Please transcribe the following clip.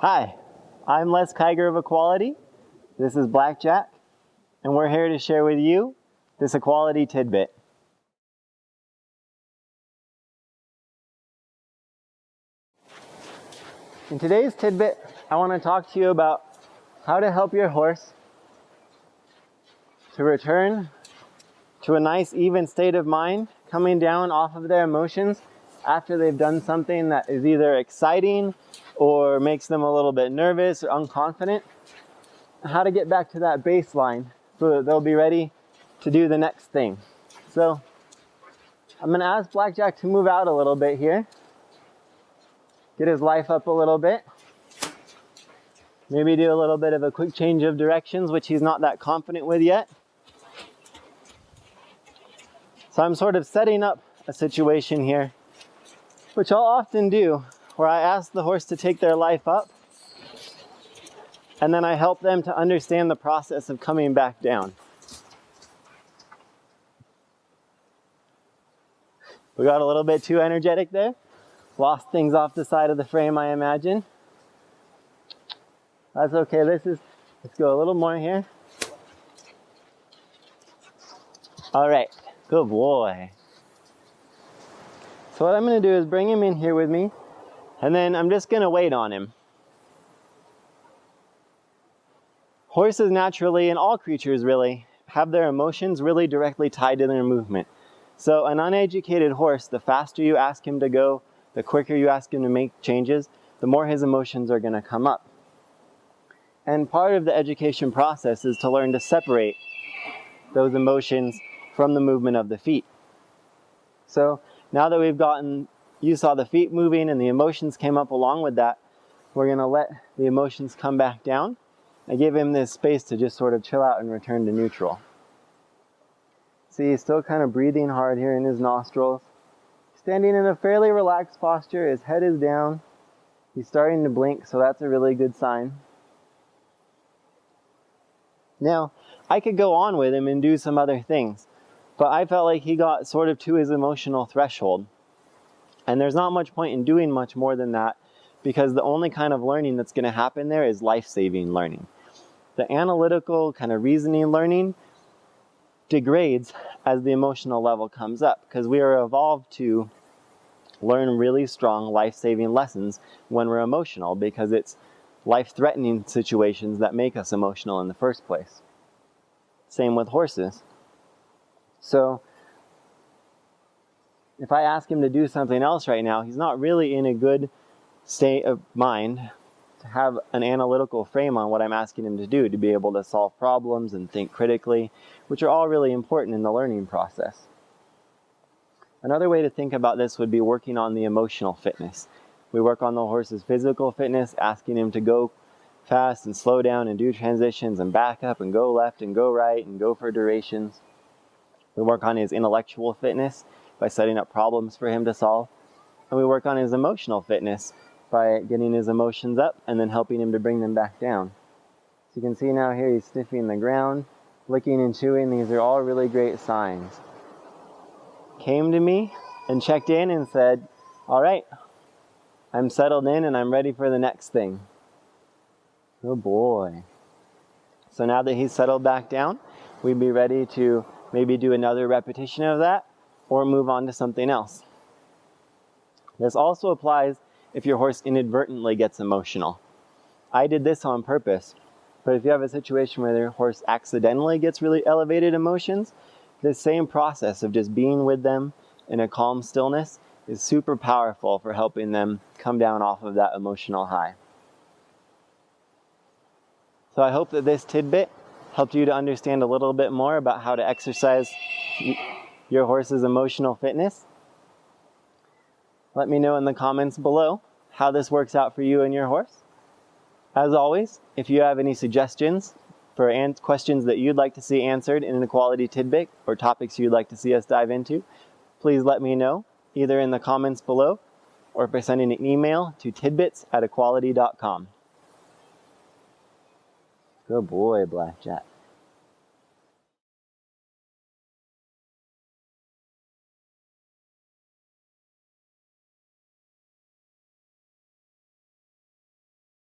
Hi, I'm Les Kiger of Equuality. This is Blackjack, and we're here to share with you this Equuality Tidbit. In today's tidbit, I want to talk to you about how to help your horse to return to a nice even state of mind, coming down off of their emotions after they've done something that is either exciting or makes them a little bit nervous or unconfident. How to get back to that baseline so that they'll be ready to do the next thing. So I'm going to ask Blackjack to move out a little bit here. Get his life up a little bit. Maybe do a little bit of a quick change of directions, which he's not that confident with yet. So I'm sort of setting up a situation here, which I'll often do, where I ask the horse to take their life up, and then I help them to understand the process of coming back down. We got a little bit too energetic there. Lost things off the side of the frame, I imagine. That's okay, let's go a little more here. All right, good boy. So what I'm gonna do is bring him in here with me, and then I'm just gonna wait on him. Horses naturally, and all creatures really, have their emotions really directly tied to their movement. So an uneducated horse, the faster you ask him to go, the quicker you ask him to make changes, the more his emotions are gonna come up. And part of the education process is to learn to separate those emotions from the movement of the feet. So now that you saw the feet moving and the emotions came up along with that, we're gonna let the emotions come back down and give him this space to just sort of chill out and return to neutral. See, he's still kind of breathing hard here in his nostrils. Standing in a fairly relaxed posture, his head is down. He's starting to blink, so that's a really good sign. Now, I could go on with him and do some other things, but I felt like he got sort of to his emotional threshold. And there's not much point in doing much more than that, because the only kind of learning that's going to happen there is life-saving learning. The analytical kind of reasoning learning degrades as the emotional level comes up, because we are evolved to learn really strong life-saving lessons when we're emotional, because it's life-threatening situations that make us emotional in the first place. Same with horses. So if I ask him to do something else right now, he's not really in a good state of mind to have an analytical frame on what I'm asking him to do, to be able to solve problems and think critically, which are all really important in the learning process. Another way to think about this would be working on the emotional fitness. We work on the horse's physical fitness, asking him to go fast and slow down and do transitions and back up and go left and go right and go for durations. We work on his intellectual fitness by setting up problems for him to solve. And we work on his emotional fitness by getting his emotions up and then helping him to bring them back down. So you can see now here he's sniffing the ground, licking and chewing. These are all really great signs. Came to me and checked in and said, all right, I'm settled in and I'm ready for the next thing. Good boy. So now that he's settled back down, we'd be ready to maybe do another repetition of that or move on to something else. This also applies if your horse inadvertently gets emotional. I did this on purpose, but if you have a situation where your horse accidentally gets really elevated emotions, the same process of just being with them in a calm stillness is super powerful for helping them come down off of that emotional high. So I hope that this tidbit helped you to understand a little bit more about how to exercise your horse's emotional fitness. Let me know in the comments below how this works out for you and your horse. As always, if you have any suggestions for questions that you'd like to see answered in an Equuality Tidbit or topics you'd like to see us dive into, please let me know either in the comments below or by sending an email to tidbits@equuality.com. Good boy, Blackjack.